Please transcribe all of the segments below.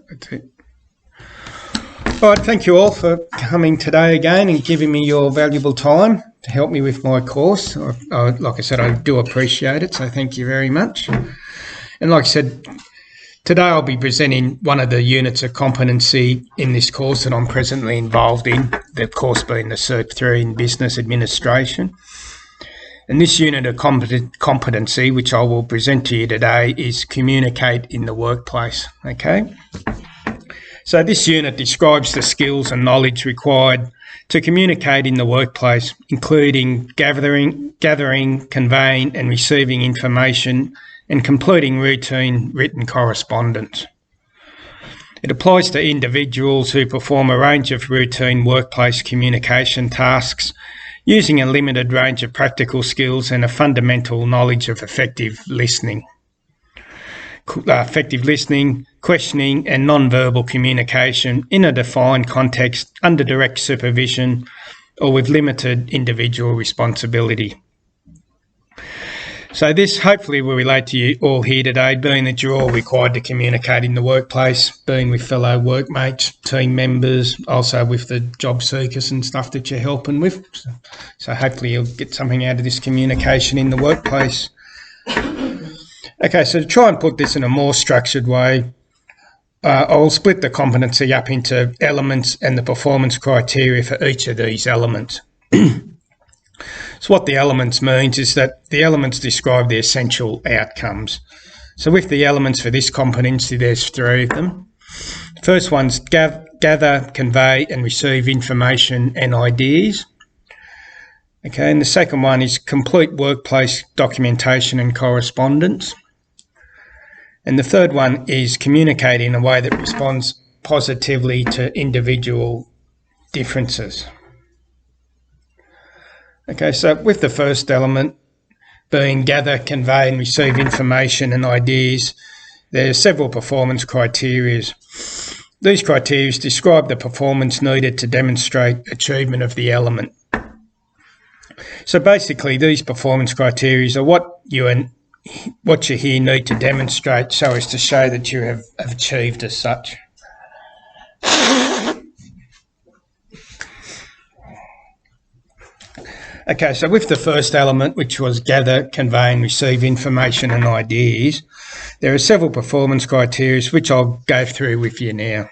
That's it. All right, thank you all for coming today again and giving me your valuable time to help me with my course. Like I said, I do appreciate it, so thank you very much. And like I said, today I'll be presenting one of the units of competency in this course that I'm presently involved in, the course being the Cert 3 in Business Administration. And this unit of competency, which I will present to you today, is communicate in the workplace, okay? So this unit describes the skills and knowledge required to communicate in the workplace, including gathering, conveying and receiving information and completing routine written correspondence. It applies to individuals who perform a range of routine workplace communication tasks using a limited range of practical skills and a fundamental knowledge of effective listening, questioning and non-verbal communication in a defined context under direct supervision or with limited individual responsibility. So this hopefully will relate to you all here today, being that you're all required to communicate in the workplace, being with fellow workmates, team members, also with the job seekers and stuff that you're helping with. So hopefully you'll get something out of this communication in the workplace. Okay, so to try and put this in a more structured way, I'll split the competency up into elements and the performance criteria for each of these elements. So what the elements means is that the elements describe the essential outcomes. So with the elements for this competency, there's 3 of them. The first one's gather, convey and receive information and ideas. Okay, and the second one is complete workplace documentation and correspondence. And the third one is communicate in a way that responds positively to individual differences. Okay, so with the first element being gather, convey and receive information and ideas, there are several performance criteria. These criteria describe the performance needed to demonstrate achievement of the element. So basically these performance criteria are what you here need to demonstrate so as to show that you have achieved as such. Okay, so with the first element, which was gather, convey and receive information and ideas, there are several performance criteria which I'll go through with you now.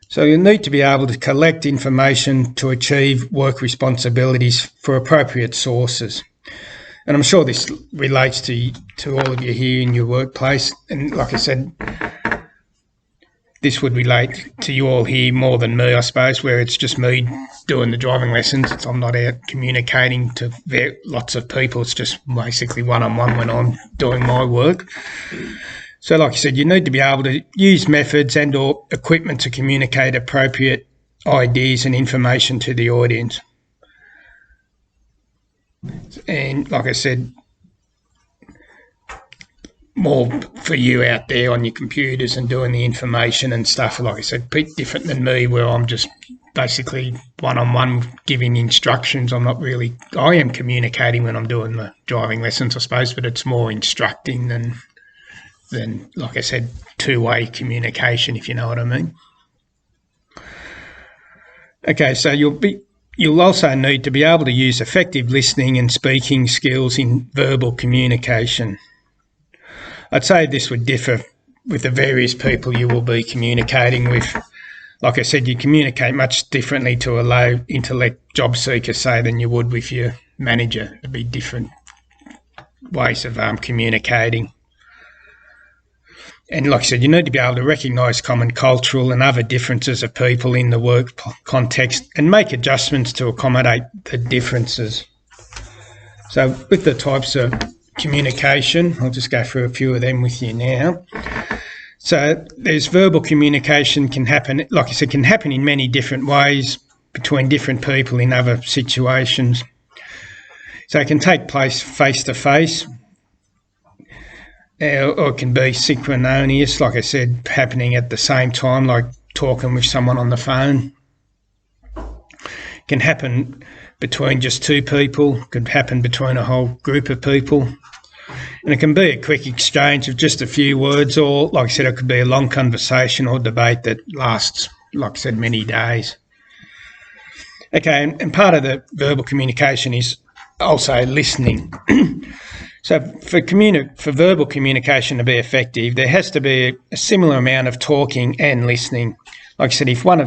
So you need to be able to collect information to achieve work responsibilities for appropriate sources. And I'm sure this relates to all of you here in your workplace. And like I said, this would relate to you all here more than me, I suppose, where it's just me doing the driving lessons. I'm not out communicating to lots of people. It's just basically one-on-one when I'm doing my work. So like I said, you need to be able to use methods and or equipment to communicate appropriate ideas and information to the audience. And like I said, more for you out there on your computers and doing the information and stuff, like I said, a bit different than me where I'm just basically one-on-one giving instructions. I am communicating when I'm doing the driving lessons, I suppose, but it's more instructing than like I said, two-way communication, if you know what I mean. Okay, so you'll also need to be able to use effective listening and speaking skills in verbal communication. I'd say this would differ with the various people you will be communicating with. Like I said, you communicate much differently to a low intellect job seeker, say, than you would with your manager. There'd be different ways of communicating. And like I said, you need to be able to recognise common cultural and other differences of people in the work context and make adjustments to accommodate the differences. So with the types of communication, I'll just go through a few of them with you now. So there's verbal communication can happen, like I said, can happen in many different ways between different people in other situations. So it can take place face-to-face, or it can be synchronous, like I said, happening at the same time, like talking with someone on the phone. It can happen between just two people, could happen between a whole group of people. And it can be a quick exchange of just a few words, or, like I said, it could be a long conversation or debate that lasts, like I said, many days. Okay, and part of the verbal communication is also listening. So for verbal communication to be effective, there has to be a similar amount of talking and listening. Like I said, if one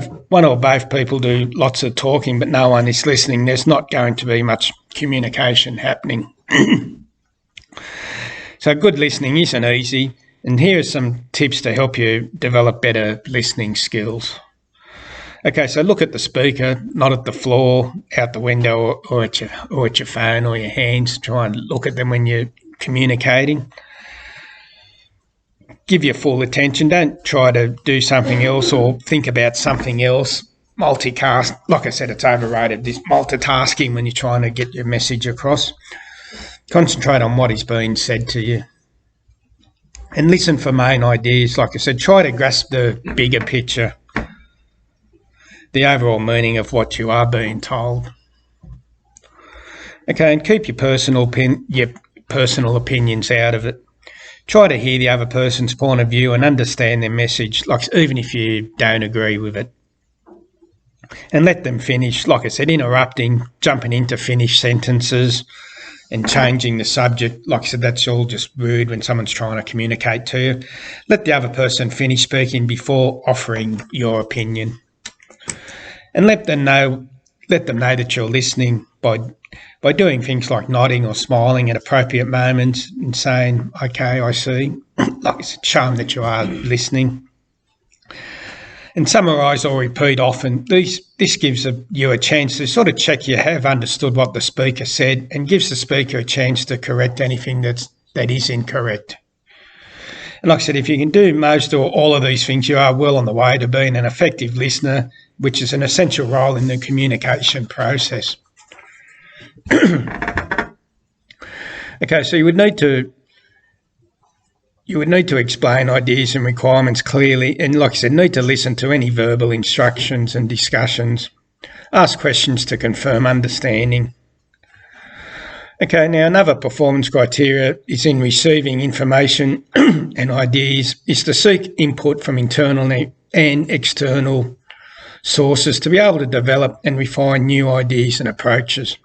or both people do lots of talking but no one is listening, there's not going to be much communication happening. So good listening isn't easy, and here are some tips to help you develop better listening skills. Okay, so look at the speaker, not at the floor, out the window, or at your phone or your hands. Try and look at them when you're communicating. Give your full attention. Don't try to do something else or think about something else. Multitask, like I said, it's overrated, this multitasking when you're trying to get your message across. Concentrate on what is being said to you. And listen for main ideas. Like I said, try to grasp the bigger picture, the overall meaning of what you are being told. Okay, and keep your personal opinions out of it. Try to hear the other person's point of view and understand their message, like even if you don't agree with it. And let them finish. Like I said, interrupting, jumping into finished sentences and changing the subject. Like I said, that's all just rude when someone's trying to communicate to you. Let the other person finish speaking before offering your opinion. And let them know that you're listening by doing things like nodding or smiling at appropriate moments and saying, okay, I see. Like I said, show them that you are listening. And summarise or repeat often. This gives you a chance to sort of check you have understood what the speaker said, and gives the speaker a chance to correct anything that is incorrect. And like I said, if you can do most or all of these things, you are well on the way to being an effective listener, which is an essential role in the communication process. Okay, so you would need to explain ideas and requirements clearly, and like I said, need to listen to any verbal instructions and discussions. Ask questions to confirm understanding. Okay, now another performance criteria is in receiving information and ideas is to seek input from internal and external sources to be able to develop and refine new ideas and approaches.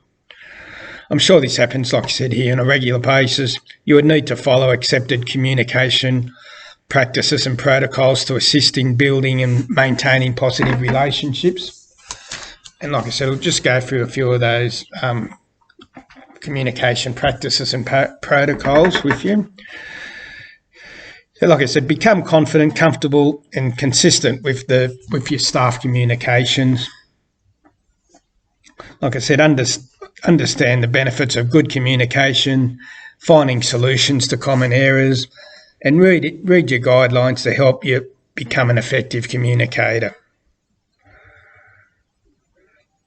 I'm sure this happens, like I said here, on a regular basis. You would need to follow accepted communication practices and protocols to assist in building and maintaining positive relationships. And like I said, I'll just go through a few of those communication practices and protocols with you. So like I said, become confident, comfortable and consistent with your staff communications. Like I said, understand the benefits of good communication, finding solutions to common errors, and read your guidelines to help you become an effective communicator.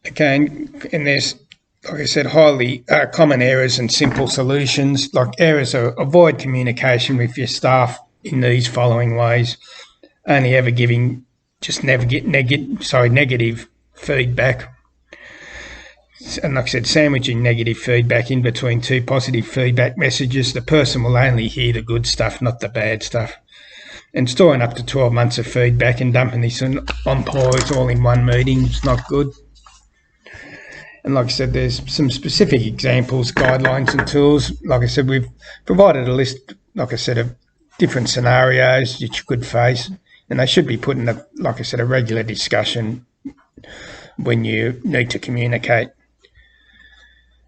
Okay, and there's, like I said, highly common errors and simple solutions. Like errors are avoid communication with your staff in these following ways: only ever giving negative feedback. And like I said, sandwiching negative feedback in between two positive feedback messages. The person will only hear the good stuff, not the bad stuff. And storing up to 12 months of feedback and dumping this on pause all in one meeting is not good. And like I said, there's some specific examples, guidelines and tools. Like I said, we've provided a list, like I said, of different scenarios that you could face. And they should be put in, like I said, a regular discussion when you need to communicate.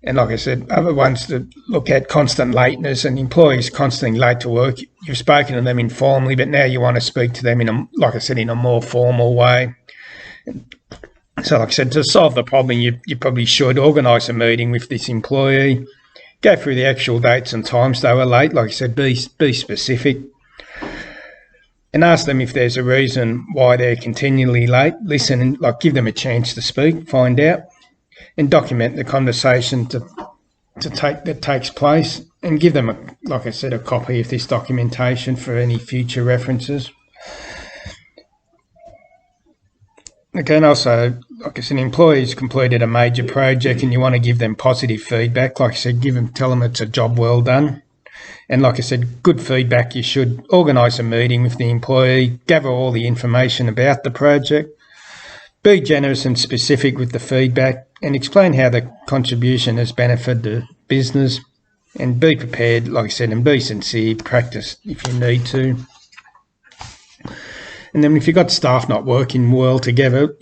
And like I said, other ones to look at: constant lateness and employees constantly late to work. You've spoken to them informally, but now you want to speak to them in a more formal way. So like I said, to solve the problem, you probably should organise a meeting with this employee, go through the actual dates and times they were late. Like I said, be specific, and ask them if there's a reason why they're continually late. Listen and give them a chance to speak, find out, and document the conversation that takes place, and give them a copy of this documentation for any future references. Okay, and also, like I said, employees completed a major project and you want to give them positive feedback. Like I said, tell them it's a job well done. And like I said, good feedback. You should organise a meeting with the employee, gather all the information about the project, be generous and specific with the feedback, and explain how the contribution has benefited the business, and be prepared, like I said, and be sincere. Practice if you need to. And then if you've got staff not working well together,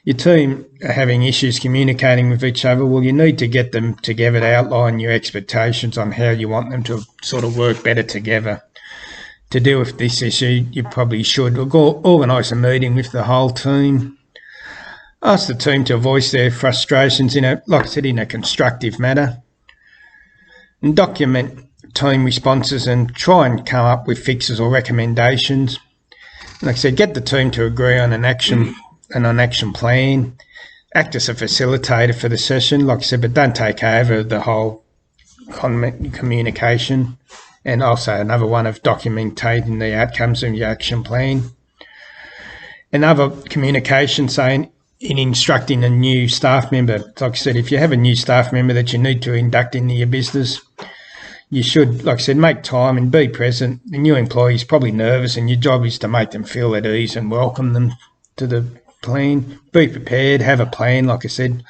your team are having issues communicating with each other, well, you need to get them together to outline your expectations on how you want them to sort of work better together. To deal with this issue, you probably should organise a meeting with the whole team. Ask the team to voice their frustrations in a constructive manner. And document team responses and try and come up with fixes or recommendations. Like I said, get the team to agree on an action plan. Act as a facilitator for the session, like I said, but don't take over the whole communication. And also another one of documenting the outcomes of your action plan. Another communication saying in instructing a new staff member, like I said, if you have a new staff member that you need to induct into your business, you should, like I said, make time and be present. The new employee is probably nervous and your job is to make them feel at ease and welcome them to the plan. Be prepared, have a plan, like I said.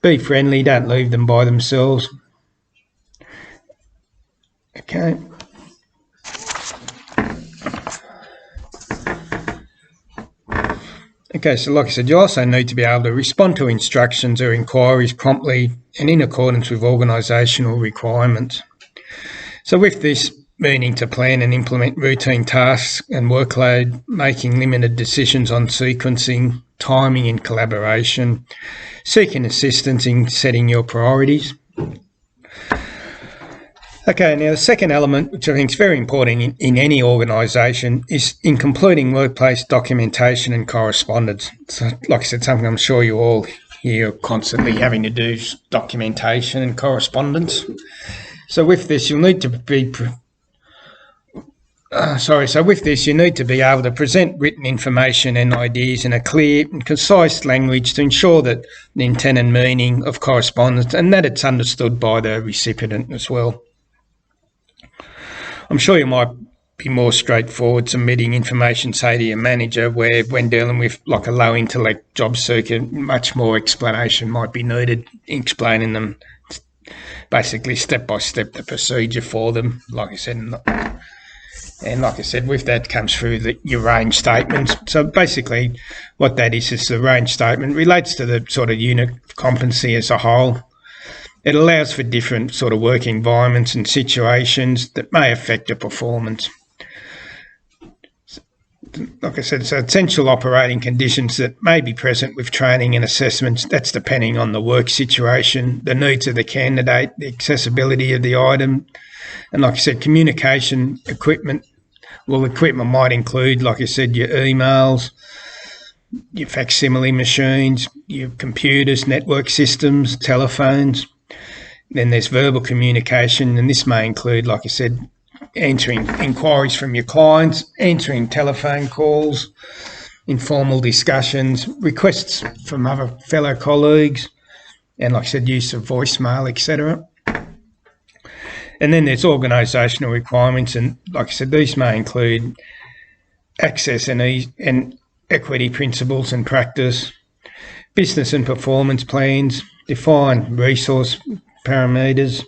Be friendly, don't leave them by themselves. Okay. Okay, so like I said, you also need to be able to respond to instructions or inquiries promptly and in accordance with organisational requirements. So with this, meaning to plan and implement routine tasks and workload, making limited decisions on sequencing, timing and collaboration, seeking assistance in setting your priorities. Okay, now the second element, which I think is very important in any organisation, is in completing workplace documentation and correspondence. So, like I said, something I'm sure you all here are constantly having to do is documentation and correspondence. So with this, you'll need to be you need to be able to present written information and ideas in a clear and concise language to ensure that the intent and meaning of correspondence and that it's understood by the recipient as well. I'm sure you might be more straightforward submitting information, say, to your manager, where when dealing with like a low intellect job seeker, much more explanation might be needed, explaining them basically step by step the procedure for them, like I said. And like I said, with that comes through your range statements. So basically what that is the range statement relates to the sort of unit of competency as a whole. It allows for different sort of work environments and situations that may affect your performance. Like I said, so essential operating conditions that may be present with training and assessments, that's depending on the work situation, the needs of the candidate, the accessibility of the item, and like I said, communication equipment. Well, equipment might include, like I said, your emails, your facsimile machines, your computers, network systems, telephones. Then there's verbal communication, and this may include, like I said, answering inquiries from your clients, answering telephone calls, informal discussions, requests from other fellow colleagues, and like I said, use of voicemail, etc. And then there's organisational requirements, and like I said, these may include access and equity principles and practice, business and performance plans, define resource parameters,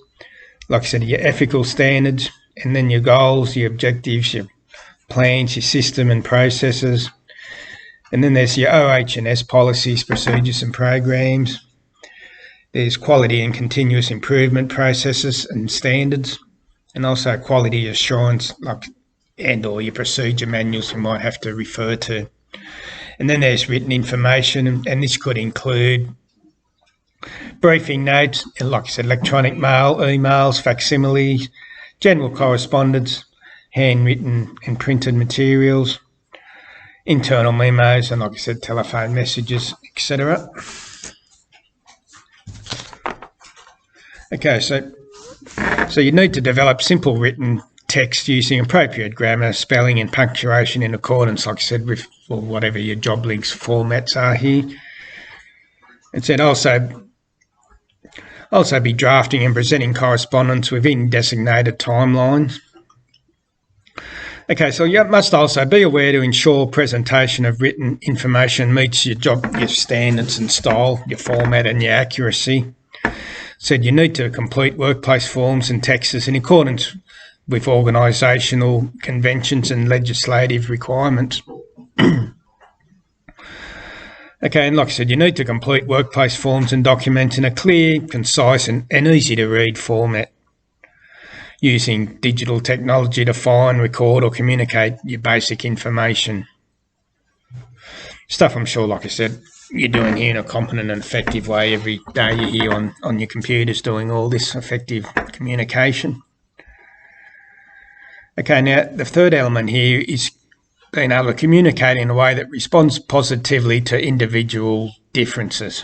like I said, your ethical standards, and then your goals, your objectives, your plans, your system and processes. And then there's your OH&S policies, procedures and programs. There's quality and continuous improvement processes and standards, and also quality assurance, and/or your procedure manuals you might have to refer to. And then there's written information, and this could include briefing notes, and like I said, electronic mail, emails, facsimiles, general correspondence, handwritten and printed materials, internal memos, and like I said, telephone messages, etc. Okay, so you need to develop simple written text using appropriate grammar, spelling and punctuation in accordance, like I said, with whatever your job links formats are here. It said also Also be drafting and presenting correspondence within designated timelines. Okay, so you must also be aware to ensure presentation of written information meets your standards and style, your format and your accuracy. Said you need to complete workplace forms and texts in accordance with organisational conventions and legislative requirements. Okay, and like I said, you need to complete workplace forms and documents in a clear, concise and easy to read format, using digital technology to find, record or communicate your basic information. Stuff I'm sure, like I said, you're doing here in a competent and effective way. Every day you're here on your computers doing all this effective communication. Okay, now the third element here is being able to communicate in a way that responds positively to individual differences.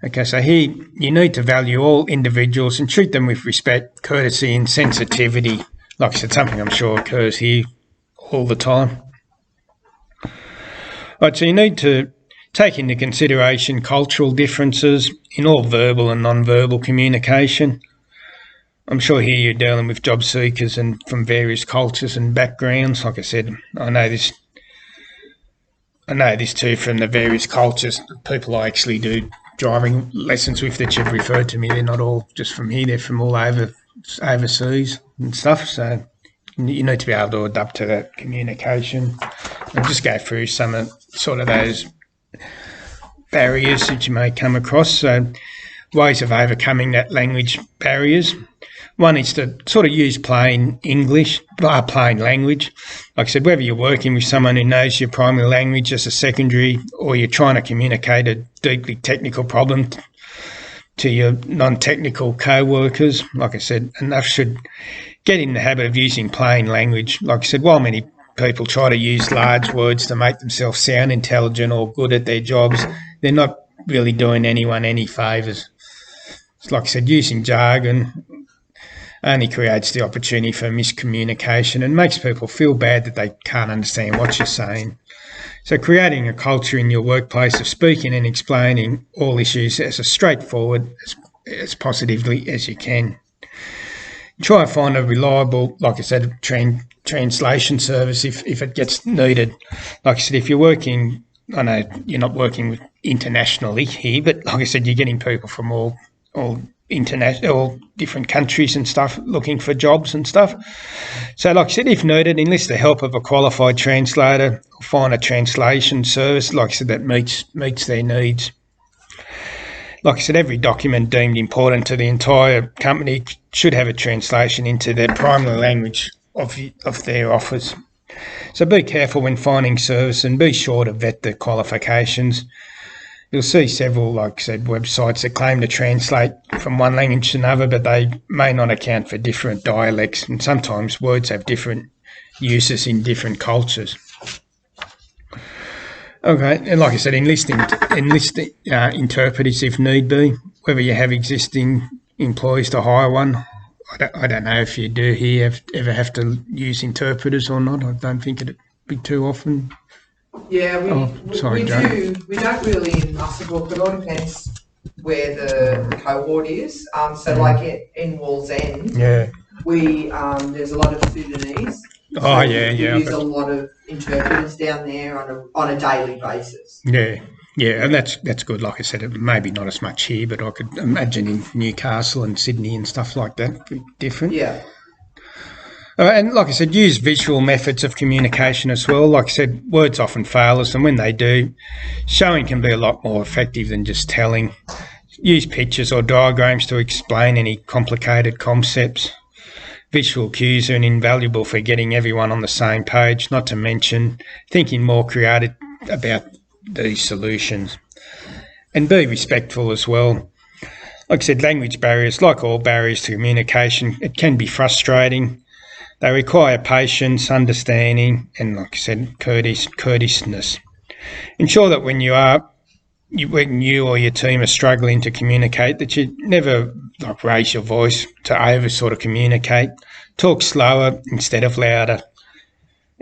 Okay, so here you need to value all individuals and treat them with respect, courtesy and sensitivity. Like I said, something I'm sure occurs here all the time. Right, so you need to take into consideration cultural differences in all verbal and non-verbal communication. I'm sure here you're dealing with job seekers and from various cultures and backgrounds. Like I said, I know this too from the various cultures. People I actually do driving lessons with that you've referred to me, they're not all just from here, they're from all overseas and stuff. So you need to be able to adapt to that communication and just go through some of sort of those barriers that you may come across. So ways of overcoming that language barriers. One is to sort of use plain language. Like I said, whether you're working with someone who knows your primary language as a secondary or you're trying to communicate a deeply technical problem to your non-technical co-workers, like I said, enough should get in the habit of using plain language. Like I said, while many people try to use large words to make themselves sound intelligent or good at their jobs, they're not really doing anyone any favours. It's like I said, using jargon only creates the opportunity for miscommunication and makes people feel bad that they can't understand what you're saying. So creating a culture in your workplace of speaking and explaining all issues as straightforward as positively as you can. Try and find a reliable, like I said, translation service if it gets needed. Like I said, if you're working, I know you're not working with internationally here, but like I said, you're getting people from all different countries and stuff looking for jobs and stuff. So like I said, if needed, enlist the help of a qualified translator or find a translation service, like I said, that meets their needs. Like I said, every document deemed important to the entire company should have a translation into their primary language of their office. So be careful when finding service and be sure to vet the qualifications. You'll see several, like I said, websites that claim to translate from one language to another, but they may not account for different dialects, and sometimes words have different uses in different cultures. Okay, and like I said, enlist interpreters if need be, whether you have existing employees to hire one. I don't know if you do here ever have to use interpreters or not. I don't think it'd be too often. Yeah, we do. We don't really in Muswellbrook. It all depends where the cohort is. So like in Walls End, we there's a lot of Sudanese. So we use a lot of interpreters down there on a daily basis. Yeah, and that's good. Like I said, it maybe not as much here, but I could imagine in Newcastle and Sydney and stuff like that it'd be different. Yeah. And like I said, use visual methods of communication as well. Like I said, words often fail us, and when they do, showing can be a lot more effective than just telling. Use pictures or diagrams to explain any complicated concepts. Visual cues are invaluable for getting everyone on the same page, not to mention thinking more creative about these solutions. And be respectful as well. Like I said, language barriers, like all barriers to communication, it can be frustrating. They require patience, understanding, and like I said, courteousness. Ensure that when you or your team are struggling to communicate, that you never raise your voice to over sort of communicate. Talk slower instead of louder.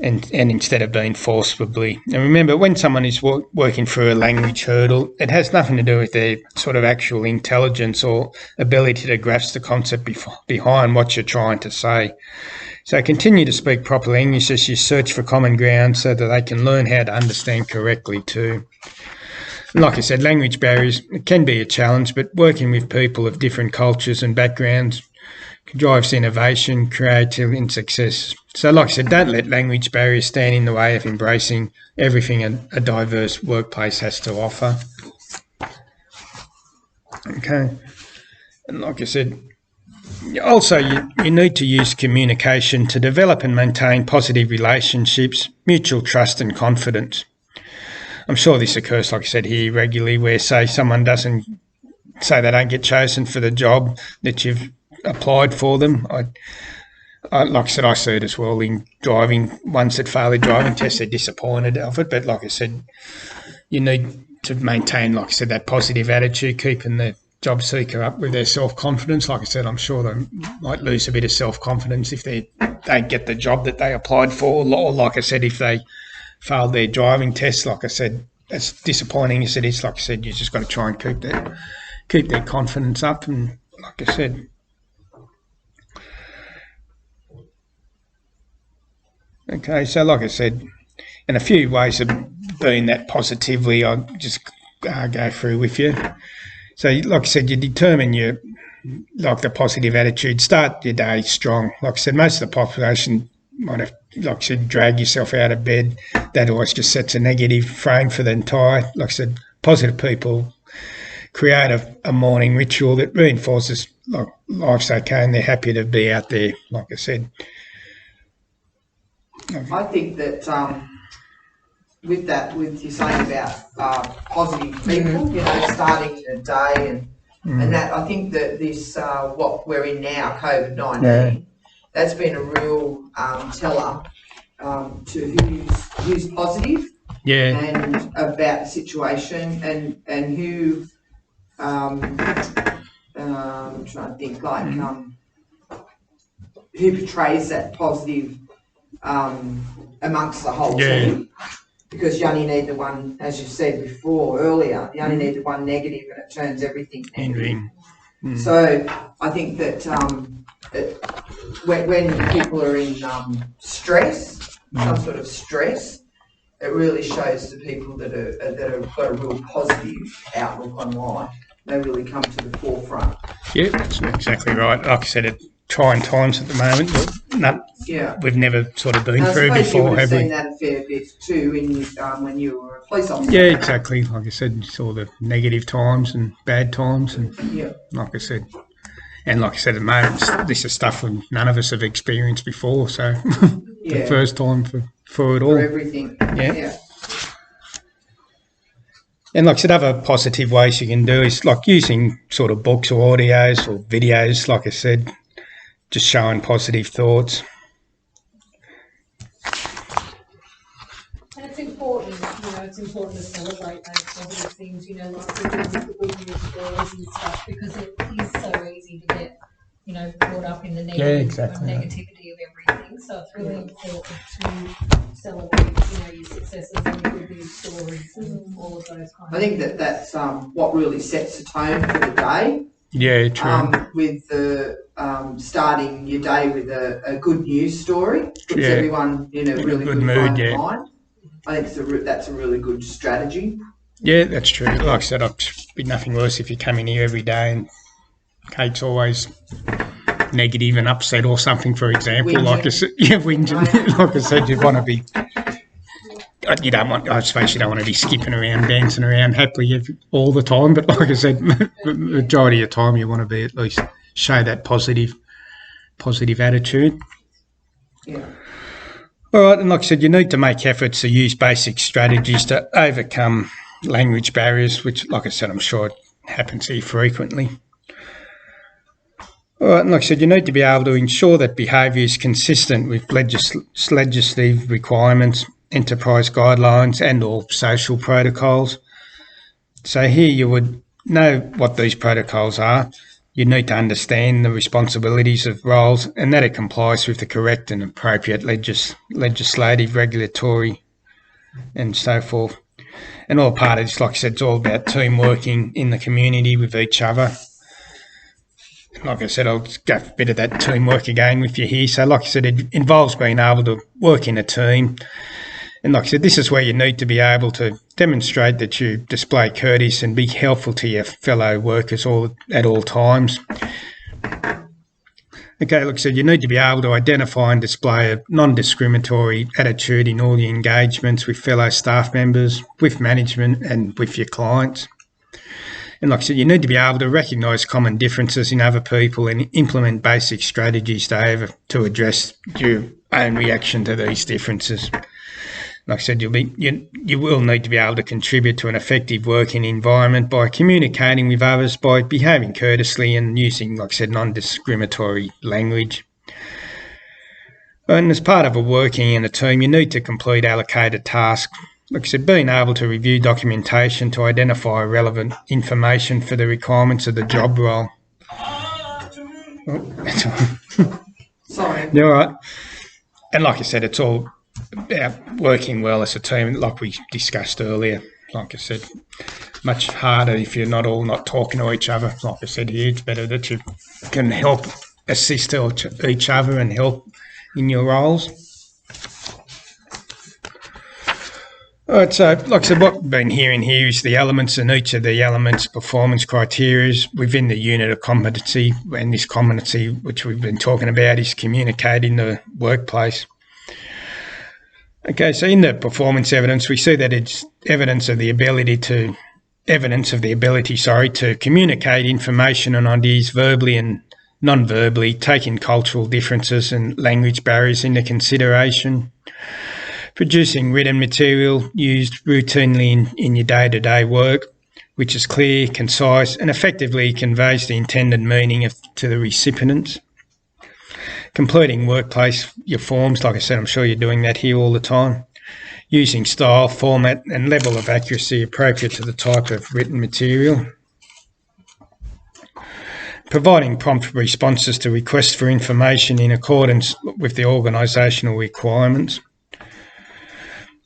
and instead of being forcibly. And remember, when someone is working through a language hurdle, it has nothing to do with their sort of actual intelligence or ability to grasp the concept behind what you're trying to say. So continue to speak proper English as you search for common ground so that they can learn how to understand correctly too. And like I said, language barriers can be a challenge, but working with people of different cultures and backgrounds drives innovation, creativity and success. So like I said, don't let language barriers stand in the way of embracing everything a diverse workplace has to offer. Okay. And like I said, also you need to use communication to develop and maintain positive relationships, mutual trust and confidence. I'm sure this occurs, like I said here, regularly, where say someone doesn't say they don't get chosen for the job that you've applied for them. I like I said, I see it as well in driving. Ones that fail their driving test, they're disappointed of it. But like I said, you need to maintain, like I said, that positive attitude, keeping the job seeker up with their self-confidence. Like I said, I'm sure they might lose a bit of self-confidence if they don't get the job that they applied for. Or like I said, if they failed their driving test, like I said, as disappointing as it is, like I said, you just got to try and keep their confidence up. And like I said, okay, so like I said, in a few ways of doing that positively, I'll just go through with you. So like I said, you determine the positive attitude, start your day strong. Like I said, most of the population might have, like I said, drag yourself out of bed. That always just sets a negative frame for the entire, like I said, positive people create a morning ritual that reinforces like life's okay and they're happy to be out there, like I said. I think that with you saying about positive people, starting a day and that, I think that this what we're in now, COVID-19, that's been a real teller to who's positive, and about the situation and who I'm trying to think who portrays that positive amongst the whole team, because you only need the one, as you said before earlier, you only need the one negative and it turns everything negative. So I think that when people are in stress, some sort of stress, it really shows the people that have got a real positive outlook on life. They really come to the forefront. Yeah, that's exactly right. Like I said, it's trying times at the moment. We've never sort of been through before, have we? Seen that a fair bit too when you were a police officer. Yeah, exactly. Like I said, you saw the negative times and bad times, and like I said, at the moment, this is stuff none of us have experienced before. So the first time for it all. For everything. Yeah. And like I said, other positive ways you can do is like using sort of books or audios or videos, like I said, just showing positive thoughts. And it's important, it's important to celebrate those positive things, like we're doing with the good news stories and stuff, because it is so easy to get, caught up in the negativity of everything. So it's really important to celebrate, your successes and your good news stories and all of those kinds I think that's what really sets the tone for the day. Yeah, true. With the starting your day with a good news story, puts everyone in a really good mood. Mind. I think that's a really good strategy. Yeah, that's true. Like I said, it'd be nothing worse if you come in here every day and Kate's always negative and upset or something, for example. Whinging. Like I said, whinging. Like I said, you want to be. I suppose you don't want to be skipping around, dancing around happily all the time. But like I said, majority of the time you want to be at least show that positive attitude. Yeah. All right, and like I said, you need to make efforts to use basic strategies to overcome language barriers, which, like I said, I'm sure it happens here frequently. All right, and like I said, you need to be able to ensure that behaviour is consistent with legislative requirements, enterprise guidelines and or social protocols. So here you would know what these protocols are. you need to understand the responsibilities of roles and that it complies with the correct and appropriate legislative, regulatory and so forth. And all part of this, like I said, it's all about team working in the community with each other. Like I said, I'll go a bit of that teamwork again with you here. So like I said, it involves being able to work in a team. And like I said, this is where you need to be able to demonstrate that you display courtesy and be helpful to your fellow workers at all times. Okay, like I said, you need to be able to identify and display a non-discriminatory attitude in all your engagements with fellow staff members, with management and with your clients. And like I said, you need to be able to recognise common differences in other people and implement basic strategies to address your own reaction to these differences. Like I said, you will need to be able to contribute to an effective working environment by communicating with others, by behaving courteously and using, like I said, non-discriminatory language. And as part of working in a team, you need to complete allocated tasks. Like I said, being able to review documentation to identify relevant information for the requirements of the job role. Oh, sorry. You're all right. And like I said, it's all about working well as a team, like we discussed earlier. Like I said, much harder if you're not talking to each other. Like I said here, it's better that you can help assist each other and help in your roles. All right, so like I said, what we've been hearing here is the elements, and each of the elements' performance criteria within the unit of competency, and this competency which we've been talking about is communicate in the workplace. Okay, so in the performance evidence, we see that it's evidence of the ability to communicate information and ideas verbally and non-verbally, taking cultural differences and language barriers into consideration. Producing written material used routinely in your day-to-day work, which is clear, concise, and effectively conveys the intended meaning to the recipients. Completing workplace, your forms, like I said, I'm sure you're doing that here all the time. Using style, format, and level of accuracy appropriate to the type of written material. Providing prompt responses to requests for information in accordance with the organisational requirements.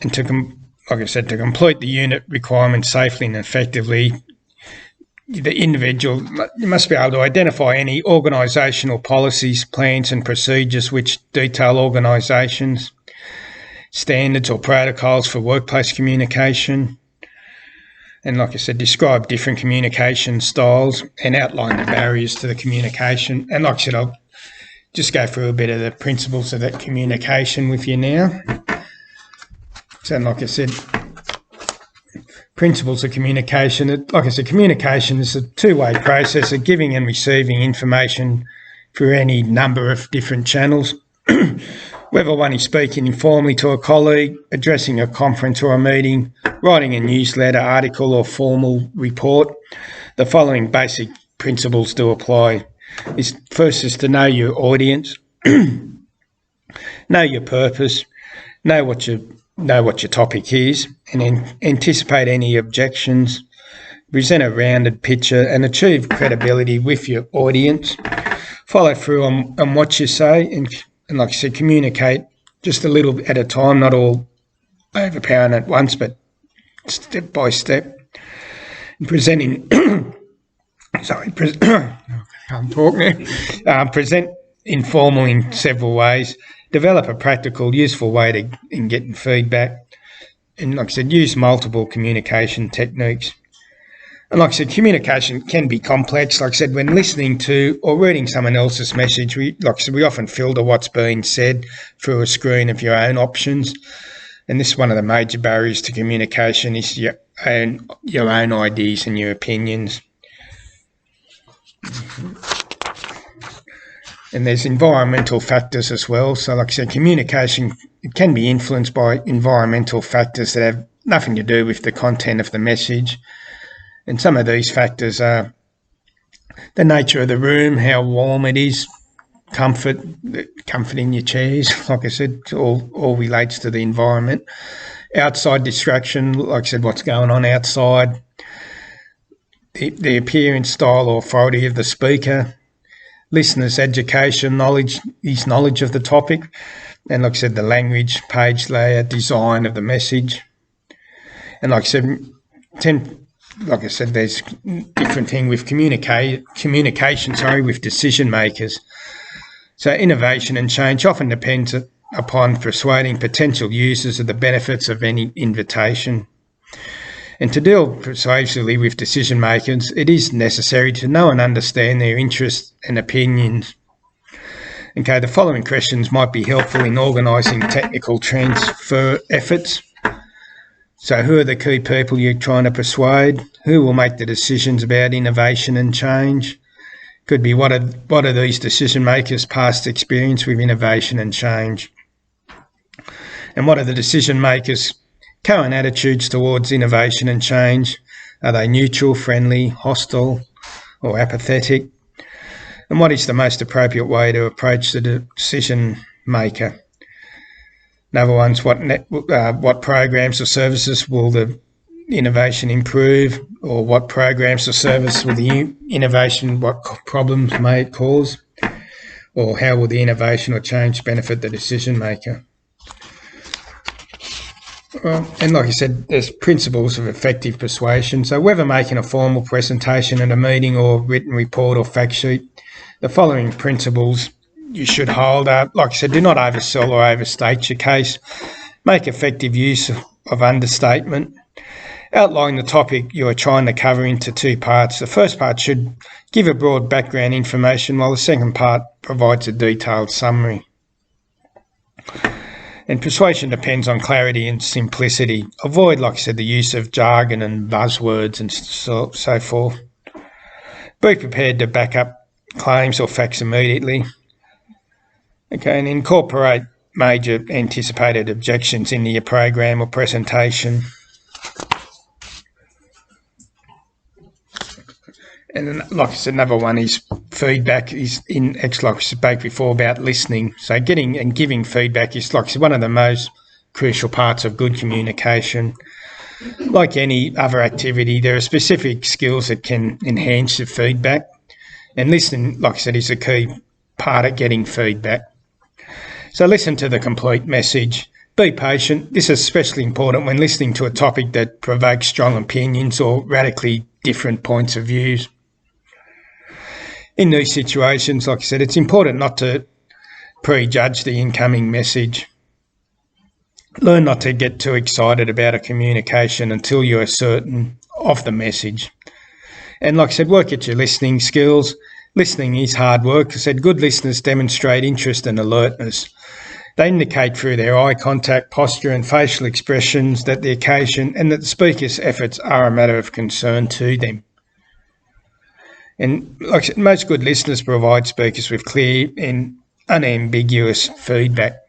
And to complete the unit requirements safely and effectively, the individual must be able to identify any organisational policies, plans and procedures which detail organisations, standards or protocols for workplace communication. And like I said, describe different communication styles and outline the barriers to the communication. And like I said, I'll just go through a bit of the principles of that communication with you now. So like I said, principles of communication. Like I said, communication is a two-way process of giving and receiving information through any number of different channels. Whether one is speaking informally to a colleague, addressing a conference or a meeting, writing a newsletter, article or formal report, the following basic principles do apply. First is to know your audience, know your purpose, know what your topic is, and then anticipate any objections, present a rounded picture and achieve credibility with your audience. Follow through on what you say and like I said, communicate just a little at a time, not all overpowering at once, but step by step. And presenting, can't talk now. Present informal in several ways. Develop a practical, useful way in getting feedback. And like I said, use multiple communication techniques. And like I said, communication can be complex. Like I said, when listening to or reading someone else's message, we often filter what's being said through a screen of your own options. And this is one of the major barriers to communication is your own ideas and your opinions. And there's environmental factors as well. So like I said, communication can be influenced by environmental factors that have nothing to do with the content of the message. And some of these factors are the nature of the room, how warm it is, comfort in your chairs, like I said, all relates to the environment. Outside distraction, like I said, what's going on outside. the appearance, style or authority of the speaker, listeners' education, his knowledge of the topic, and like I said, the language, page layout, design of the message. And like I said, there's different thing with communication, with decision makers. So innovation and change often depends upon persuading potential users of the benefits of any invitation. And to deal persuasively with decision makers, it is necessary to know and understand their interests and opinions. Okay, the following questions might be helpful in organising technical transfer efforts. So who are the key people you're trying to persuade? Who will make the decisions about innovation and change? Could be what are these decision makers' past experience with innovation and change? And what are the decision makers' current attitudes towards innovation and change? Are they neutral, friendly, hostile, or apathetic? And what is the most appropriate way to approach the decision maker? Another one's what programs or services will the innovation improve, or what programs or service will the innovation, what problems may it cause, or how will the innovation or change benefit the decision maker? And like I said, there's principles of effective persuasion. So whether making a formal presentation at a meeting or written report or fact sheet, the following principles you should hold up. Like I said, do not oversell or overstate your case. Make effective use of understatement. Outline the topic you are trying to cover into two parts. The first part should give a broad background information, while the second part provides a detailed summary. And persuasion depends on clarity and simplicity. Avoid, like I said, the use of jargon and buzzwords and so forth. Be prepared to back up claims or facts immediately. Okay, and incorporate major anticipated objections into your program or presentation. And then, like I said, another one is feedback. Is in like I spoke before about listening. So getting and giving feedback is, like I said, one of the most crucial parts of good communication. Like any other activity, there are specific skills that can enhance the feedback. And listening, like I said, is a key part of getting feedback. So listen to the complete message. Be patient. This is especially important when listening to a topic that provokes strong opinions or radically different points of views. In these situations, like I said, it's important not to prejudge the incoming message. Learn not to get too excited about a communication until you are certain of the message. And like I said, work at your listening skills. Listening is hard work. I said good listeners demonstrate interest and alertness. They indicate through their eye contact, posture and facial expressions that the occasion and that the speaker's efforts are a matter of concern to them. And like I said, most good listeners provide speakers with clear and unambiguous feedback.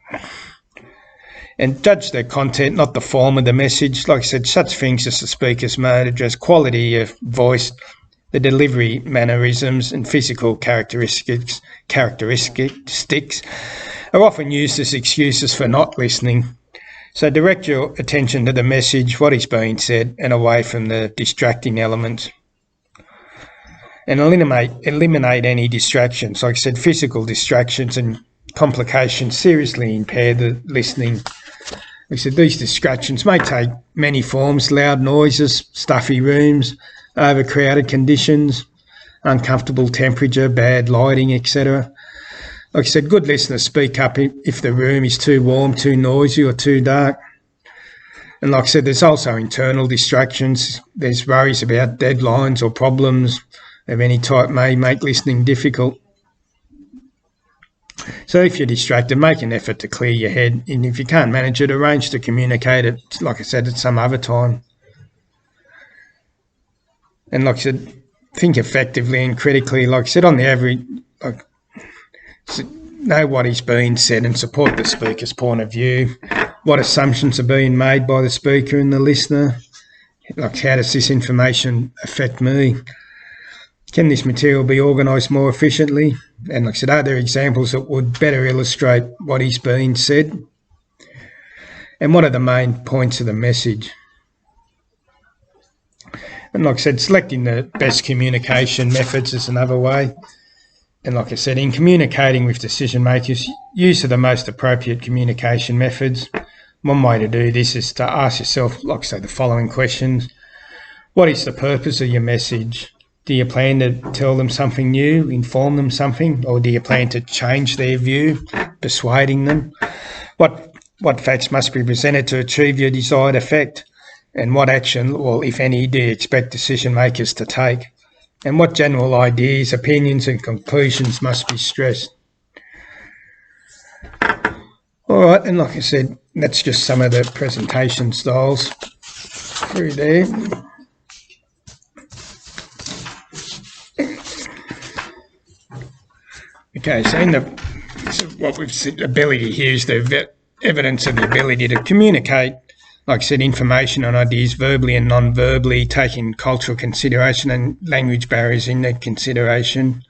And judge the content, not the form of the message. Like I said, such things as the speaker's mode address, quality of voice, the delivery mannerisms and physical characteristics are often used as excuses for not listening. So direct your attention to the message, what is being said, and away from the distracting elements. And eliminate any distractions. Like I said, physical distractions and complications seriously impair the listening. Like I said, these distractions may take many forms: loud noises, stuffy rooms, overcrowded conditions, uncomfortable temperature, bad lighting, etc. Like I said, good listeners speak up if the room is too warm, too noisy or too dark. And like I said, there's also internal distractions. There's worries about deadlines or problems of any type may make listening difficult. So if you're distracted, make an effort to clear your head. And if you can't manage it, arrange to communicate it, like I said, at some other time. And like I said, think effectively and critically. Like I said, on the average, know what is being said and support the speaker's point of view. What assumptions are being made by the speaker and the listener? Like, how does this information affect me? Can this material be organised more efficiently? And like I said, are there examples that would better illustrate what is being said? And what are the main points of the message? And like I said, selecting the best communication methods is another way. And like I said, in communicating with decision makers, use of the most appropriate communication methods. One way to do this is to ask yourself, like I say, the following questions. What is the purpose of your message? Do you plan to tell them something new, inform them something, or do you plan to change their view, persuading them? What facts must be presented to achieve your desired effect? And what action, or if any, do you expect decision makers to take? And what general ideas, opinions and conclusions must be stressed? All right, and like I said, that's just some of the presentation styles through there. Okay, so what we've said, ability here is the evidence of the ability to communicate, like I said, information and ideas verbally and non-verbally, taking cultural consideration and language barriers into consideration.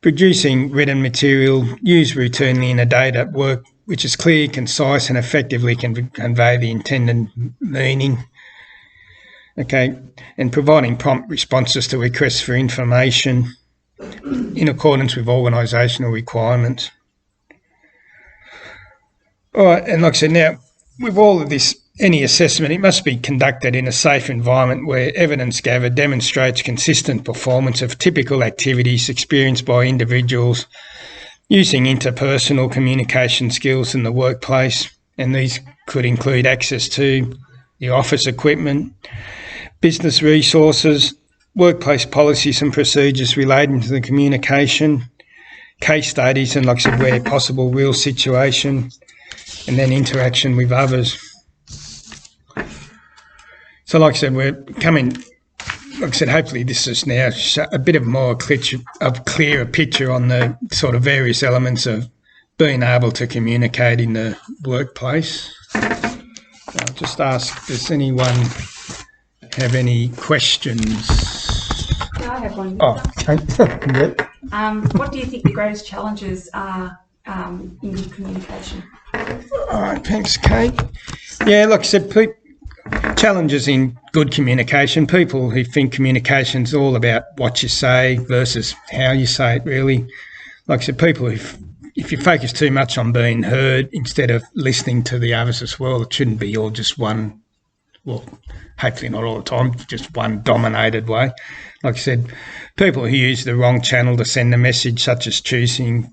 Producing written material used routinely in a day-to-day work which is clear, concise and effectively can convey the intended meaning. Okay, and providing prompt responses to requests for information in accordance with organisational requirements. All right, and like I said, now, with all of this, any assessment, it must be conducted in a safe environment where evidence gathered demonstrates consistent performance of typical activities experienced by individuals using interpersonal communication skills in the workplace, and these could include access to the office equipment, business resources, workplace policies and procedures relating to the communication, case studies, and like I said, where possible, real situation, and then interaction with others. So like I said, we're coming, like I said, hopefully this is now a bit of more clearer picture on the sort of various elements of being able to communicate in the workplace. I'll just ask, does anyone have any questions? Yeah, I have one. Oh, okay. What do you think the greatest challenges are in good communication? All right, thanks, Kate. Yeah, like I said, challenges in good communication. People who think communication's all about what you say versus how you say it, really. Like I said, people if you focus too much on being heard instead of listening to the others as well, it shouldn't be all just one, well, hopefully not all the time, just one dominated way. Like I said, people who use the wrong channel to send a message, such as choosing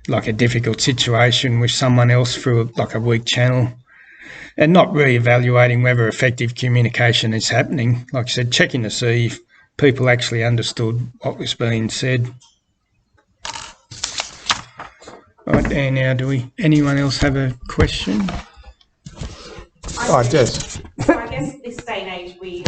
like a difficult situation with someone else through a weak channel, and not re-evaluating whether effective communication is happening. Like I said, checking to see if people actually understood what was being said. Right there now, anyone else have a question? Jess. So I guess this day and age,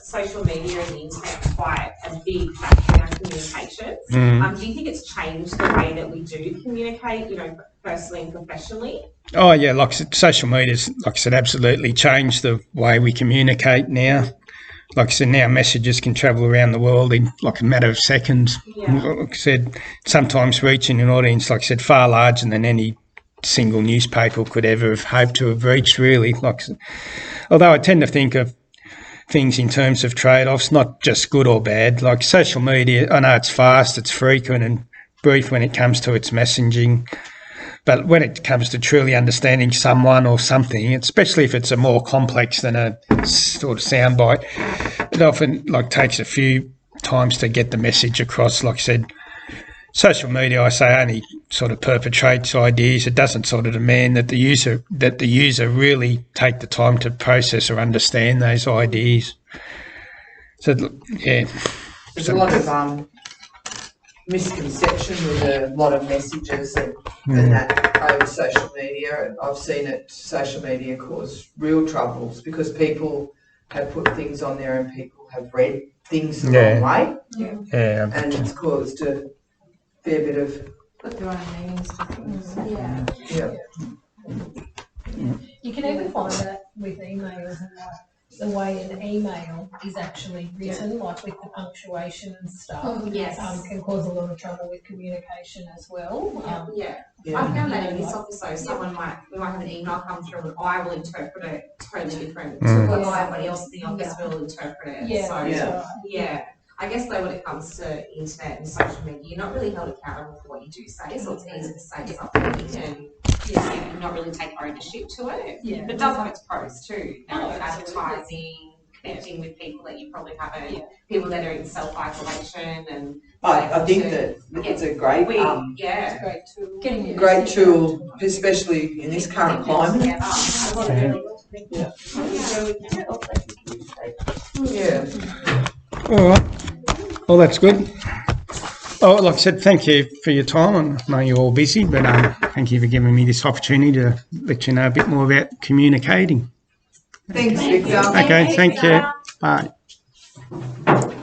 social media and the internet are quite a big factor in our communications. Do you think it's changed the way that we do communicate, personally and professionally? Oh yeah, like I said, social media's, like I said, absolutely changed the way we communicate now. Like I said, now messages can travel around the world in like a matter of seconds. Yeah. Like I said, sometimes reaching an audience, like I said, far larger than any single newspaper could ever have hoped to have reached, really. Although I tend to think of things in terms of trade-offs, not just good or bad. Like social media, I know it's fast, it's frequent and brief when it comes to its messaging, but when it comes to truly understanding someone or something, especially if it's a more complex than a sort of soundbite, it often takes a few times to get the message across. Like I said, social media, I say, only sort of perpetrates ideas. It doesn't sort of demand that the user really take the time to process or understand those ideas. So yeah, there's a lot of misconception with a lot of messages and that over social media. I've seen social media cause real troubles because people have put things on there and people have read things the wrong way. Yeah. And it's caused a fair bit of Put their own meanings to things. Yeah. You can even find that with emails and the way an email is actually written, like with the punctuation and stuff, Yes. can cause a lot of trouble with communication as well. Yeah. Yeah. I found that in this office though, we might have an email come through and I will interpret it totally different to what somebody else in the office will interpret it. Yeah, So, that's right. I guess though when it comes to internet and social media, you're not really held accountable for what you do say, so it's easy to say something and not really take ownership to it. Yeah. But it does have its pros too, advertising, connecting with people that you probably haven't, people that are in self-isolation and I think that it's a great, It's a great tool. Getting your great message tool, especially in this current climate. Yeah. All right. Well, that's good. Oh, like I said, thank you for your time. I know you're all busy, but thank you for giving me this opportunity to let you know a bit more about communicating. Thanks, Victor. Okay, thank you. Bye.